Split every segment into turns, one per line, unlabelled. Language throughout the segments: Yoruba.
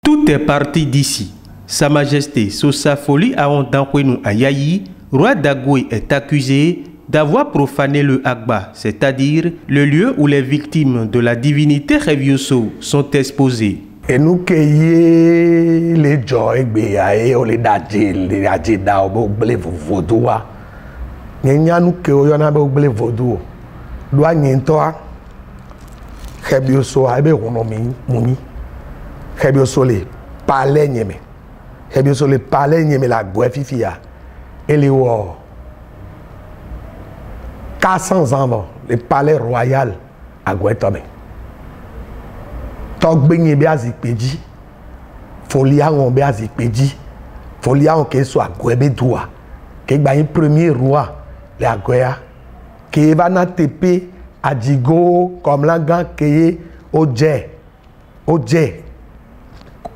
Tout est parti d'ici. Sa Majesté Sosa Foli Aondankwenu Ayayi, roi d'Agoué, est accusé d'avoir profané le Agba, c'est-à-dire le lieu où les victimes de la divinité Revioso sont exposées.
Et nous qui les joy et les dadji da oble vodoua. Nyanya nous que oyona be oble vodou. Doa nyintoa. Revioso abe ronomi muni. Revioso le palais nyeme. Revioso le palais nyeme la gwe fifia. Et les 400 ans, le palais royal à Guétomé. Togbenye beazi peji, folia on beazi peji, folia on que soit Guébé doua, que le premier roi, la Guéa, qui va na tepe à Digo comme l'angan qui est au djé,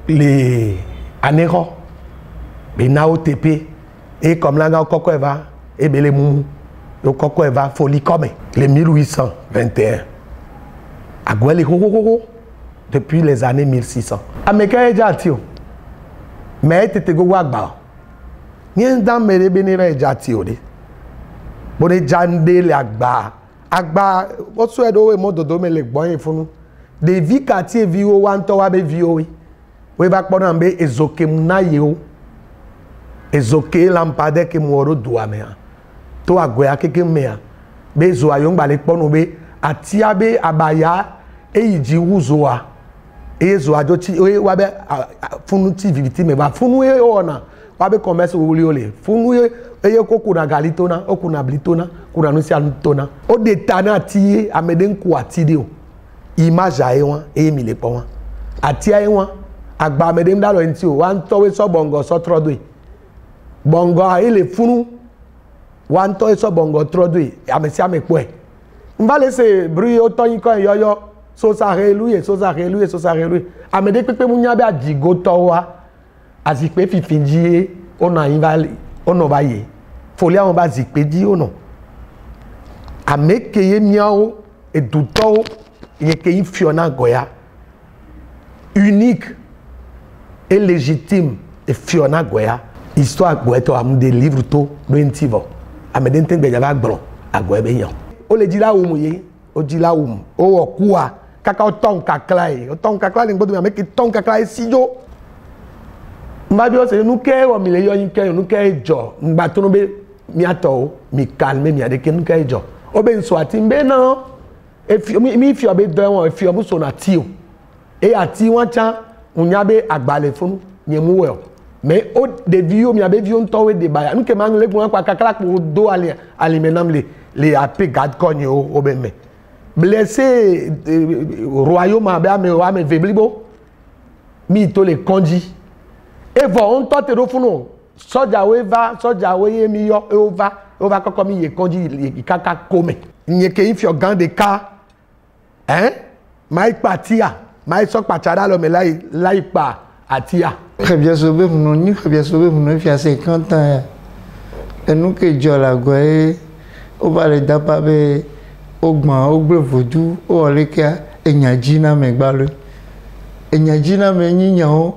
les anéros, mais na au tepe. Et comme là, on va, et bien les moumou, on va folie comme les 1821. À Guélé, depuis les années 1600. Américain est déjà tio. Mais tu te go agba. Nien dans mes bénévés déjà tio. Bonne jande les agba. Agba, votre souhait de mode de domaine les bois font. Des vies quartier vio wanto wabe vio. Oui va pas en bé ezoke munayo. Ezoke lampade ke moro doa mea. To agoya keke mea. Be zoa yong balek pono be atiabe abaya e yiji wuzoa. E zoa joti e wabe funu tiviti me ba funu e ona. Wabe commerce wuli ole. Funu e koku na galitona, okuna blitona, kuna nusi antona. O de tana ti ameden ku atide o. Image a ewan e mi le pon. Atia ewan agba ameden dalo enti o. Wan towe so bongo so trodwe. Bongo a ele funu wanto eso bongo trodui amesi amekwe mba laisser bruit autant ko yoyo so sa reluye amede pepe munya be ajigo towa azipe fifinji ona invali ono baye folia on ba zipe di ono amekeye miao eduto yeke fiona goya unique et légitime et fiona goya. Histoire Guéto a des livres tout lointivo. A me dente be jaba gbron agwe be yan. O le jila wo muye, o jila wo mu. O okua kaka o ton kaklai. O ton kaklai ni gbodo me make ton kaklai sijo. Mba bi o se nu ke o mi le yo yin ke nu ke jo. Mba to no be mi ato mi calme mi ade ke nu ke jo. O be nso ati mbe na e fi mi fi obe do won e fi obu so na ti o. E ati wan chan unya be agbale funu ni mu we o. Mais au début, il y avait vu un temps de bail. Nous, comment nous les pouvons pas calculer pour dos alimentam les AP garde cogne au bemme. Blessé royaume mais véblibo. Mi to les conji. Et bon, on tente de founo. Soja we mi yo ova comme il conji il kaka come. Il y a qui fait grand de cas. Hein? Mai patia, mai sok pachada lo me lai pa atia.
Très bien sauvé, nous il y a 50 ans. Et nous qui jouons la gueule, on va les dapaber, au gman, au bleu vaudou, au aleka, et n'y a gina me balle. Et n'y a gina me n'y a o.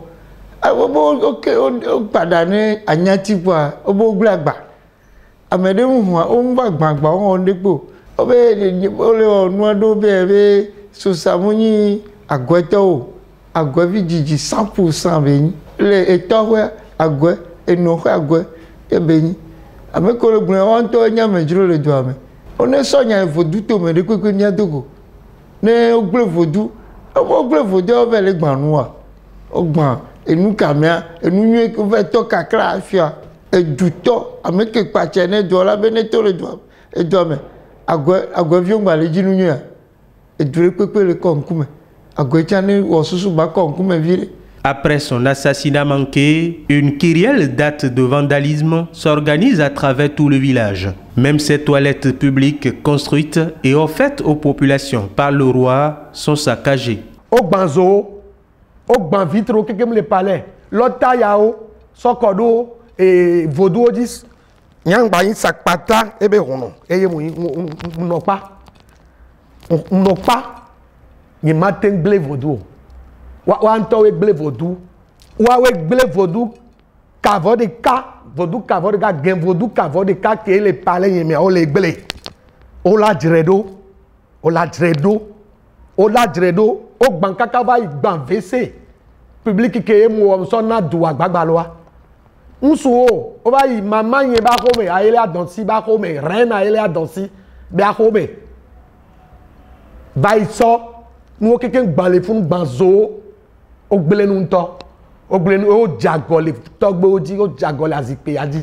Ah, ok, pas d'année, à n'y a tipoa, au beau blagba. À me demouer, on va gbagba, on dépo. Au bé, on noie d'eau bébé, sous sa mouni, à gueto, à guevidi 100% béni. Les états agwe et non agwe et béni. Avec le gouvernement, on a mis le doigt. On est soigné à vaudou, mais de quoi qu'il y a de go. Ne au bleu vaudou, au bleu vaudou avec les gbanois. Au gban, et nous caméra, et nous n'y que va toquer à clafia. Et du temps, avec que patiené doit la bénéto le doigt. Et doigt, mais agwe vion balé dit nous et du peu le concours. Agwe tiane ou sous bas concours viré.
Après son assassinat manqué, une kyrielle date de vandalisme s'organise à travers tout le village. Même ces toilettes publiques construites et offertes aux populations par le roi sont saccagées.
Au banzo, au ban vitre, au kekem le palais, l'autre yao, sokodo et vaudou dis, nyang ba yin sakpata ebe rono, eye on n'a pas, ni matin blé vaudou. Wanto e blé vaudou Ouawe blé vaudou cavo de cas vaudou cavo de cas gain vaudou cavo de cas que les palais mais on les blé. On la dredo o la dredo o banka kava igban vc public ke mu o so na du agbagba lo nsu o ba yi mama yen ba ko me ayele adonsi ba ko me ren ayele adonsi ba ko me ba iso nu o keke gban le fun gban zo o gbele nu nto o gbele nu o jagole togbe oji o jagole azipe aji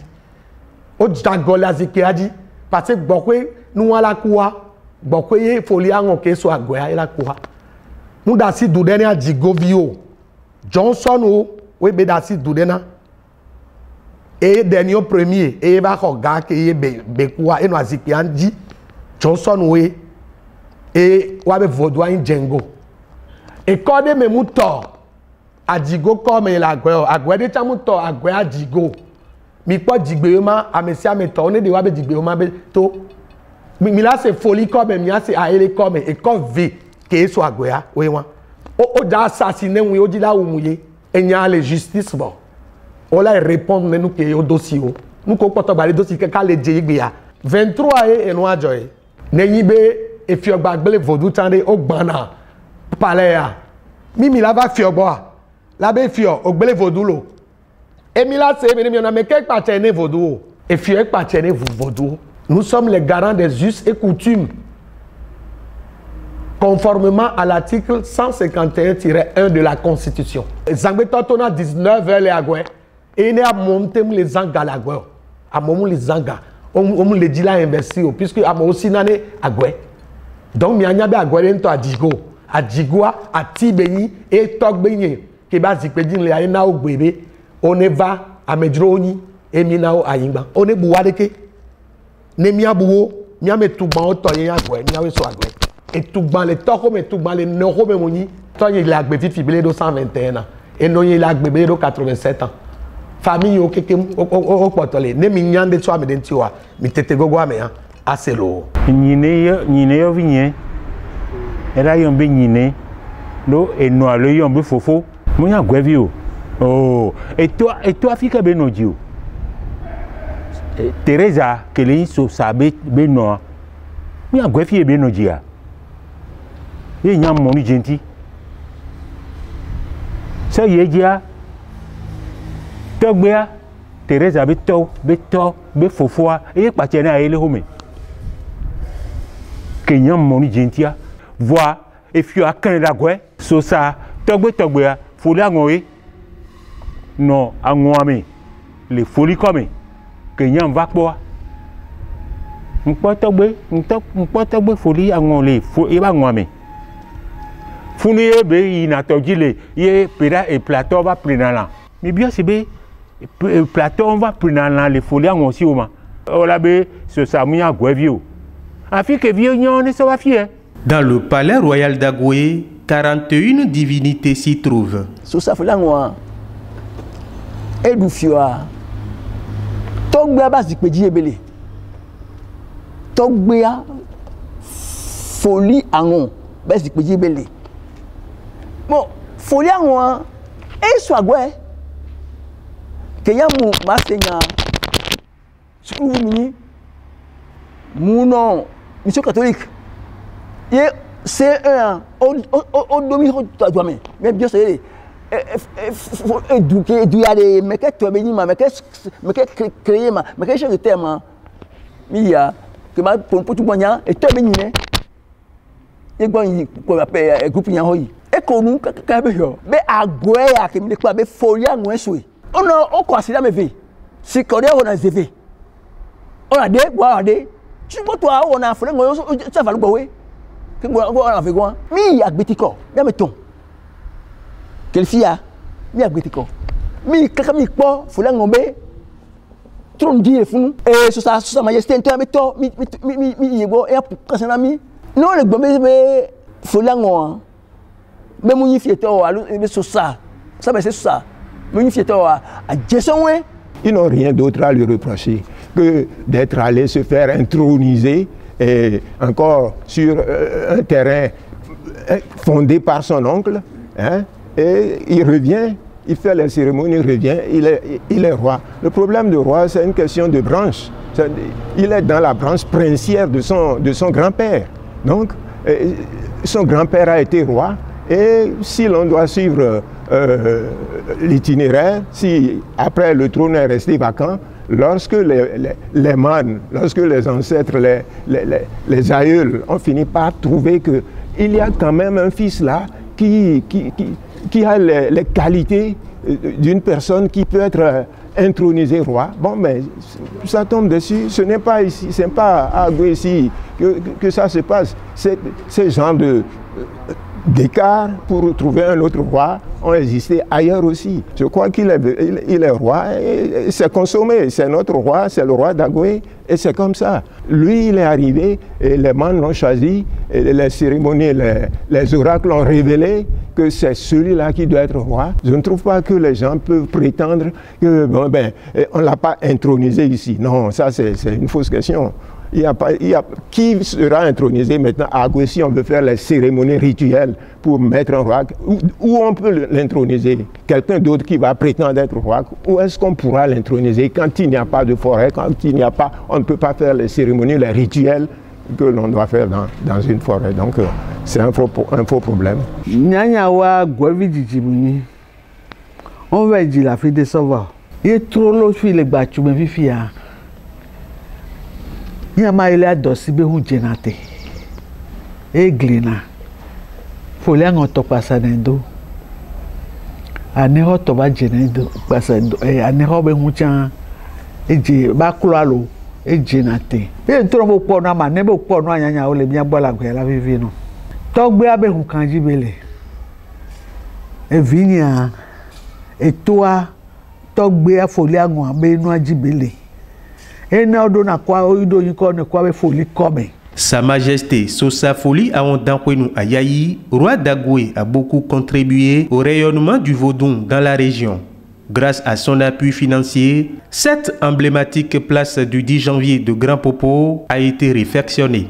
o jagole azipe aji parce que bokwe nu ala kuwa bokwe folia on ke so agwa ila kuwa mu da si dudene a jigovio Johnson o we be da si dudena e dernier premier e ba ko ga ke ye be kuwa eno azipi anji Johnson we e wa be vodwa in jengo e kode me mu to ajigo ko me la agwa de cha mu to agwa ajigo mi po jigbe ma amesi ameto oni de wa be jigbe ma be to mi la se folie comme mi a se aele comme e ko v ke so agwa we wa o da assassiné wi o di la wu muye enya le justice bo o la répondre nous ke o dossier o nous ko poto ba le dossier ke ka le je igbe ya 23 e no ajo e neyin be e fi ogba gbele vodu tande o gbana palais ya mi la va fi ogbo la be fi o gbele vodu lo emi la se mi on a me ke pa tene vodu e fi e pa tene vodu. Nous sommes les garants des us et coutumes conformément à l'article 151-1 de la Constitution. Zangbe totona 19 les agwe et ne a monté les zanga l'agwe a momu les zanga on le dit là investi puisque a mo aussi nané agwe donc mi anya be agwe nto adigoa atibeni et togbenye ke ba zipedi le ayina ogbebe on va a medroni e mi na o ayingba on e buwadeke ne mi abuwo mi ame tugban o to yen agwe mi awe so agwe et tugban le toko me tugban le noro me moni to yen le agbe fifi bele do 121 ans et no yen le agbe bele do 87 ans famille o keke o potole ne mi nyande so ame denti wa mi tete gogo ame ya aselo
nyine yo vinye era yo be nyine do eno alo yo be fofo mo nya gwevi o oh et toi afika be no ji o Teresa kele so sabe be no mi agwefi be no jia ye nya mo ni genti so ye jia togbea Teresa be be fofoa e pa che na ele home ke nya mo ni gentia voi e fi akan la gwe so sa togbea foli anwe no anwami le foli comme que nyam va quoi m'potogbe folie angolé fo e ba ngwame funi e be ina tojile ye pera e plateau va prenala mais bien c'est be plateau on va prenala les folies angosi oma o la be so samuya gwevio afi que vieux nyone so va fier.
Dans le palais royal d'Agoué, 41 divinités s'y trouvent.
So sa folia ngwa edu fioa togbe basi peji ebele togbe folie angon basi peji ebele bon folie angon e so agwe ke ya mu masenya sukuru mini mu non mission catholique ye c'est un on domi toi mais bien c'est éduquer du ya de mais que tu béni mais que créer mais que chose de terme mia que ma pour tout moyen et tu béni né et bon ko appelle groupe nya hoyi e ko nu ka be yo be agwe ya ke mi kwa be folia ngwe sui on ko asila me ve si ko de on a zeve on a de boa de tu mo toi on a folia ngwe ça va le bowe que ngwe on a fait quoi mi agbetiko ya meton quelle fille a mi agbetiko mi kaka mi po folia ngombe tron di fun e so sa majesté nto abeto mi yego e presena mi non le gombe be folia ngwa be mu yifie to alu be so sa be c'est ça mu yifie to a Jason we.
Ils n'ont rien d'autre à lui reprocher que d'être allé se faire introniser et encore sur un terrain fondé par son oncle, hein, et il revient il fait les cérémonies, il revient, il est roi. Le problème du roi, c'est une question de branche. Il est dans la branche princière de son grand-père. Donc, son grand-père a été roi, et si l'on doit suivre l'itinéraire, si après le trône est resté vacant, lorsque les mânes, lorsque les ancêtres, les aïeuls ont fini par trouver qu'il y a quand même un fils là qui a les qualités d'une personne qui peut être intronisé roi, bon, mais ça tombe dessus. Ce n'est pas ici, ce n'est pas à Agoué ici que ça se passe. Ces genres d'écart pour trouver un autre roi ont existé ailleurs aussi. Je crois qu'il est roi et c'est consommé. C'est notre roi, c'est le roi d'Agoué et c'est comme ça. Lui, il est arrivé et les mânes l'ont choisi et les cérémonies, les oracles ont révélé que c'est celui-là qui doit être roi. Je ne trouve pas que les gens peuvent prétendre que on ne l'a pas intronisé ici. Non, ça c'est une fausse question. Qui sera intronisé maintenant à Agoué si on veut faire les cérémonies rituelles pour mettre un roi? Où on peut l'introniser? Quelqu'un d'autre qui va prétendre être roi? Où est-ce qu'on pourra l'introniser quand il n'y a pas de forêt, quand il n'y a pas, on ne peut pas faire les cérémonies, les rituels que l'on doit faire dans une forêt. Donc c'est un faux problème.
On va dire la fille de savoir. Il est trop long sur les battus, mais vifia. Il y a mal à dossier be hujenate. Eglina. Folia ngoto pasanendo. Aneho to ba jenendo pasando. Aneho be huchan eje ba klalo ejenate. E ntrombo po na ma ne be po no anyanya o le bia bola gwe la vivi no. Togbe abe hu kanji bele. E vinya etoa togbe afolia ngo abe no ajibele.
Sa Majesté Sosa Foli Aondankwenou Ayayi, roi d'Agoué, a beaucoup contribué au rayonnement du Vodou dans la région. Grâce à son appui financier, cette emblématique place du 10 janvier de Grand Popo a été réfectionnée.